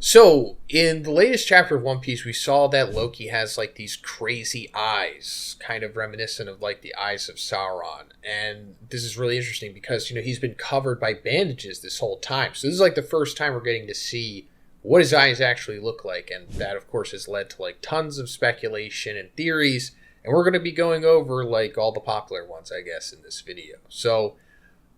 So, in the latest chapter of One Piece, we saw that Loki has like these crazy eyes, kind of reminiscent of like the eyes of Sauron. And this is really interesting because, he's been covered by bandages this whole time. So, this is like the first time we're getting to see what his eyes actually look like. And that, of course, has led to like tons of speculation and theories. And we're going to be going over like all the popular ones, I guess, in this video. So,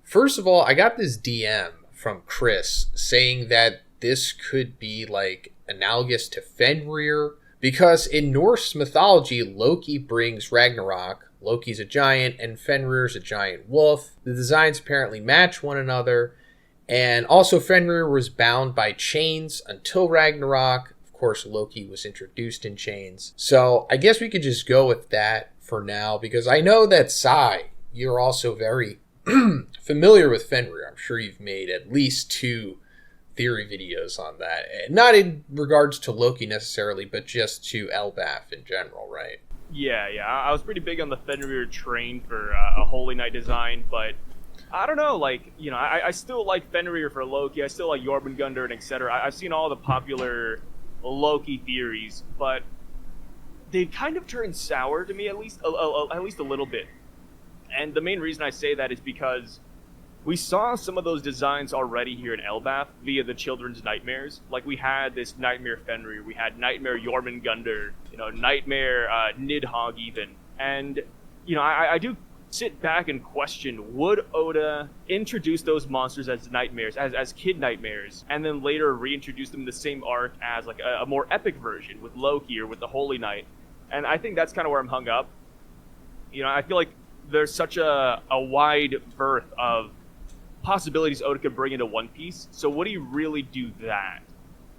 first of all, I got this DM from Chris saying that this could be like analogous to Fenrir because in Norse mythology, Loki brings Ragnarok. Loki's a giant and Fenrir's a giant wolf. The designs apparently match one another. And also Fenrir was bound by chains until Ragnarok. Of course, Loki was introduced in chains. So I guess we could just go with that for now because I know that Sai, you're also very familiar with Fenrir. I'm sure you've made at least 2 theory videos on that. Not in regards to Loki necessarily, but just to Elbaf in general, right? Yeah. I was pretty big on the Fenrir train for a Holy Knight design, but I don't know, I still like Fenrir for Loki. I still like Jormungandr and etc. I've seen all the popular Loki theories, but they've kind of turned sour to me, at least a little bit. And the main reason I say that is because we saw some of those designs already here in Elbaf via the children's nightmares. Like we had this Nightmare Fenrir, we had Nightmare Jormungandr, Nightmare Nidhogg even. And, I do sit back and question, would Oda introduce those monsters as nightmares, as kid nightmares, and then later reintroduce them in the same arc as like a more epic version with Loki or with the Holy Knight? And I think that's kind of where I'm hung up. I feel like there's such a wide berth of possibilities Oda could bring into One Piece. So would he really do that?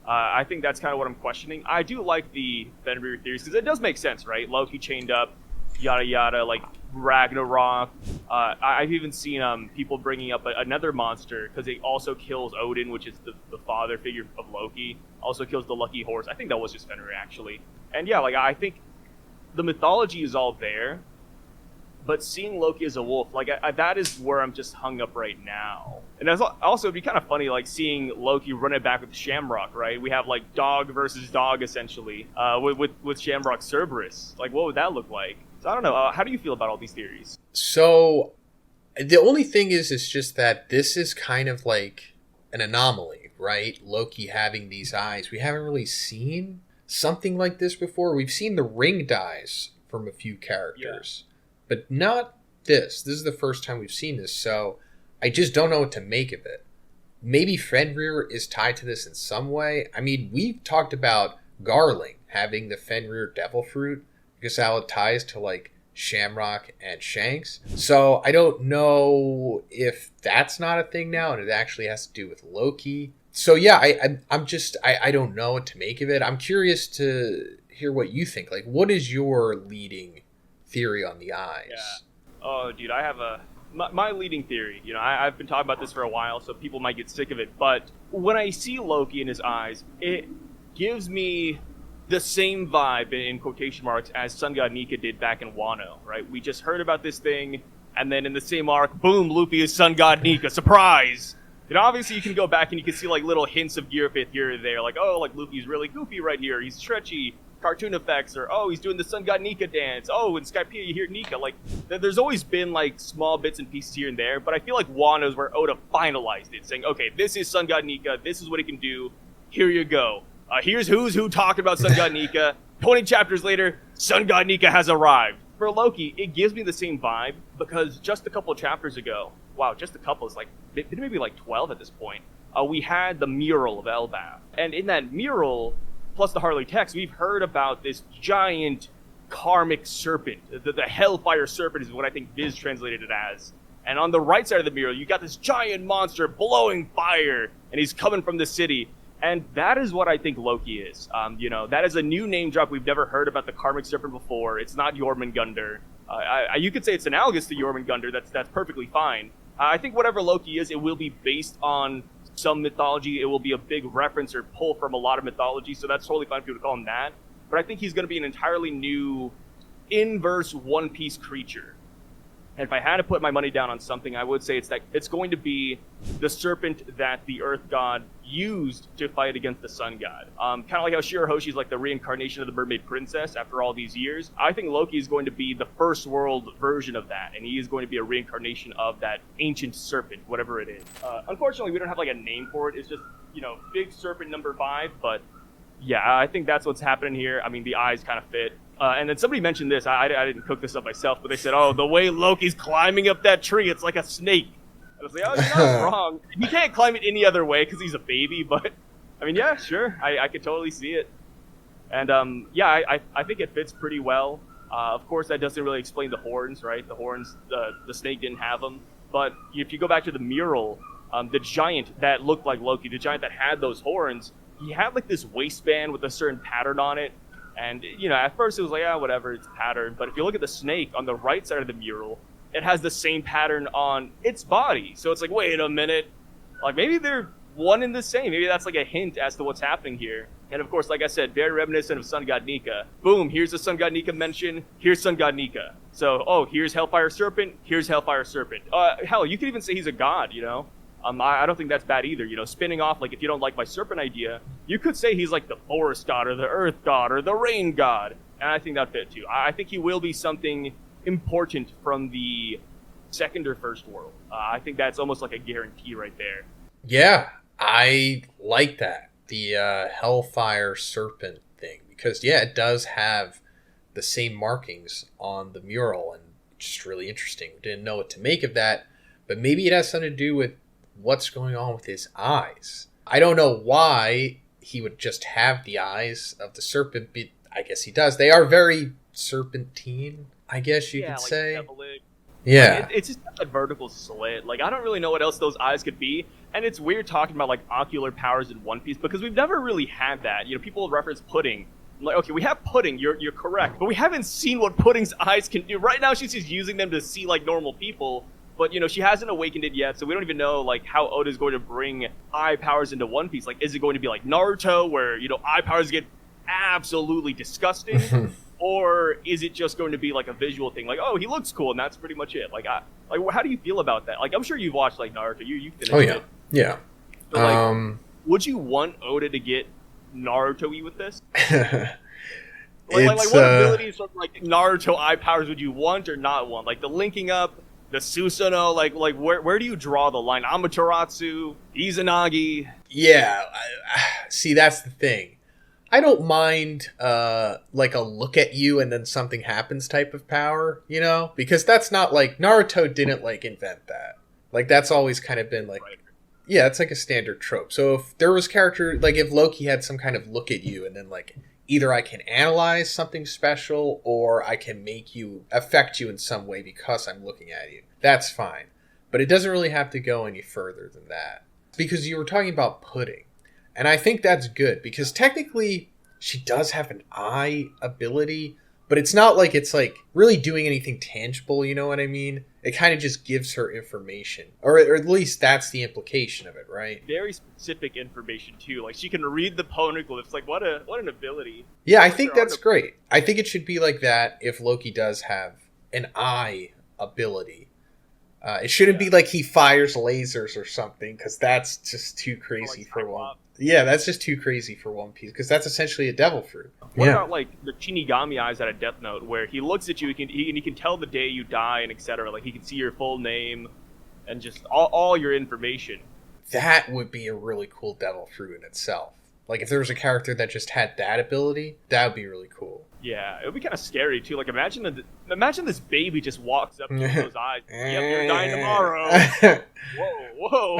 I think that's kind of what I'm questioning. I do like the Fenrir theories because it does make sense, right? Loki chained up, yada yada, like Ragnarok. I've even seen people bringing up another monster because it also kills Odin, which is the father figure of Loki. Also kills the lucky horse. I think that was just Fenrir actually. And yeah, I think the mythology is all there. But seeing Loki as a wolf, that is where I'm just hung up right now. And also, it'd be kind of funny, seeing Loki run it back with Shamrock, right? We have, dog versus dog, essentially, with Shamrock Cerberus. What would that look like? So I don't know. How do you feel about all these theories? So, the only thing is just that this is kind of like an anomaly, right? Loki having these eyes. We haven't really seen something like this before. We've seen the ringed eyes from a few characters. Yeah. But not this. This is the first time we've seen this, so I just don't know what to make of it. Maybe Fenrir is tied to this in some way. I mean, we've talked about Garling having the Fenrir devil fruit because how it ties to, Shamrock and Shanks. So I don't know if that's not a thing now and it actually has to do with Loki. So yeah, I don't know what to make of it. I'm curious to hear what you think. What is your leading theory on the eyes? Yeah. Oh, dude, I have my leading theory. I've been talking about this for a while, so people might get sick of it. But when I see Loki in his eyes, it gives me the same vibe, in quotation marks, as Sun God Nika did back in Wano, right? We just heard about this thing, and then in the same arc, boom, Luffy is Sun God Nika. Surprise! Obviously you can go back and you can see little hints of Gear Fifth here or there, Luffy's really goofy right here. He's stretchy. Cartoon effects, or he's doing the Sun God Nika dance. Oh, in Skypiea you hear Nika. There's always been small bits and pieces here and there, but I feel like Wano's where Oda finalized it, saying, okay, this is Sun God Nika, this is what he can do, here you go. Here's who's who talking about Sun God Nika. 20 chapters later, Sun God Nika has arrived. For Loki, it gives me the same vibe, because just a couple of chapters ago, wow, just a couple, it's maybe 12 at this point, we had the mural of Elbaf. And in that mural, plus the Harley text, we've heard about this giant karmic serpent. The hellfire serpent is what I think Viz translated it as. And on the right side of the mural, you got this giant monster blowing fire, and he's coming from the city. And that is what I think Loki is. That is a new name drop. We've never heard about the karmic serpent before. It's not Jormungandr. You could say it's analogous to Jormungandr. That's perfectly fine. I think whatever Loki is, it will be based on some mythology. It will be a big reference or pull from a lot of mythology, so that's totally fine for you to call him that. But I think he's going to be an entirely new inverse One Piece creature. And if I had to put my money down on something, I would say it's going to be the serpent that the Earth God used to fight against the Sun God. Kind of like how Shirahoshi is like the reincarnation of the Mermaid Princess after all these years. I think Loki is going to be the first world version of that, and he is going to be a reincarnation of that ancient serpent, whatever it is. Unfortunately, we don't have like a name for it. It's just, big serpent number 5, but yeah, I think that's what's happening here. I mean, the eyes kind of fit. And then somebody mentioned this. I didn't cook this up myself, but they said, oh, the way Loki's climbing up that tree, it's like a snake. And I was like, oh, you're not wrong. He can't climb it any other way because he's a baby, but, I mean, yeah, sure. I could totally see it. And, I think it fits pretty well. Of course, that doesn't really explain the horns, right? The horns, the snake didn't have them. But if you go back to the mural, the giant that looked like Loki, the giant that had those horns, he had, like, this waistband with a certain pattern on it. And, at first it was like, whatever, it's a pattern. But if you look at the snake on the right side of the mural, it has the same pattern on its body. So it's like, wait a minute. Like, maybe they're one and the same. Maybe that's like a hint as to what's happening here. And of course, like I said, very reminiscent of Sun God Nika. Boom, here's the Sun God Nika mention. Here's Sun God Nika. So, here's Hellfire Serpent. Here's Hellfire Serpent. Hell, you could even say he's a god, I don't think that's bad either. Spinning off, like, if you don't like my serpent idea, you could say he's like the forest god or the earth god or the rain god. And I think that'd fit too. I think he will be something important from the second or first world. I think that's almost like a guarantee right there. Yeah, I like that. The hellfire serpent thing. Because, yeah, it does have the same markings on the mural. And just really interesting. Didn't know what to make of that. But maybe it has something to do with what's going on with his eyes. I don't know why he would just have the eyes of the serpent, but I guess he does. They are very serpentine, I guess you could say. Devilish. Yeah. Like, it's just a vertical slit. Like, I don't really know what else those eyes could be. And it's weird talking about, like, ocular powers in One Piece because we've never really had that. People reference pudding. I'm like, okay, we have pudding, you're correct. But we haven't seen what pudding's eyes can do. Right now, she's just using them to see like normal people. But, she hasn't awakened it yet, so we don't even know, like, how Oda's going to bring eye powers into One Piece. Like, is it going to be like Naruto, where, eye powers get absolutely disgusting? Or is it just going to be, like, a visual thing? Like, oh, he looks cool, and that's pretty much it. Like, how do you feel about that? Like, I'm sure you've watched, like, Naruto. You finished it. Yeah. So, like, would you want Oda to get Naruto-y with this? Like, what abilities from, like, Naruto eye powers would you want or not want? Like, the linking up... The Susanoo, like where do you draw the line? Amaterasu, Izanagi. Yeah, see, that's the thing. I don't mind like a look at you and then something happens type of power, because that's not like Naruto didn't like invent that. Like that's always kind of been like, right. Yeah, it's like a standard trope. So if there was character like if Loki had some kind of look at you and then like. Either I can analyze something special or I can affect you in some way because I'm looking at you. That's fine. But it doesn't really have to go any further than that. Because you were talking about pudding. And I think that's good because technically she does have an eye ability, but it's not like it's like really doing anything tangible, you know what I mean? It kind of just gives her information. Or at least that's the implication of it, right? Very specific information, too. Like, she can read the poneglyphs. Like, what an ability. Yeah, I think that's great. I think it should be like that if Loki does have an eye ability. It shouldn't be like he fires lasers or something, because that's just too crazy for one. Yeah, that's just too crazy for One Piece, because that's essentially a devil fruit. What about, like, the Shinigami eyes out of Death Note, where he looks at you, he can tell the day you die, and etc. Like, he can see your full name, and just all your information. That would be a really cool devil fruit in itself. Like, if there was a character that just had that ability, that would be really cool. Yeah, it would be kind of scary, too. Like, imagine this baby just walks up to those eyes. Yep, you're dying tomorrow. Whoa.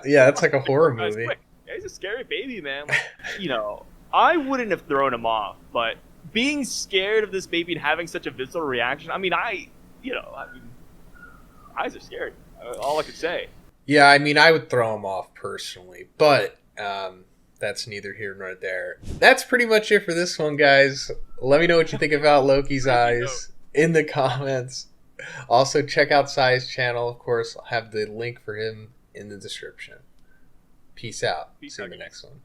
Yeah, that's like a horror movie. Yeah, he's a scary baby, man. Like, I wouldn't have thrown him off, but being scared of this baby and having such a visceral reaction, eyes are scary. All I could say. Yeah, I would throw him off personally, but that's neither here nor there. That's pretty much it for this one, guys. Let me know what you think about Loki's eyes in the comments. Also, check out Sai's channel, of course. I'll have the link for him in the description. Peace out. See you in the next one.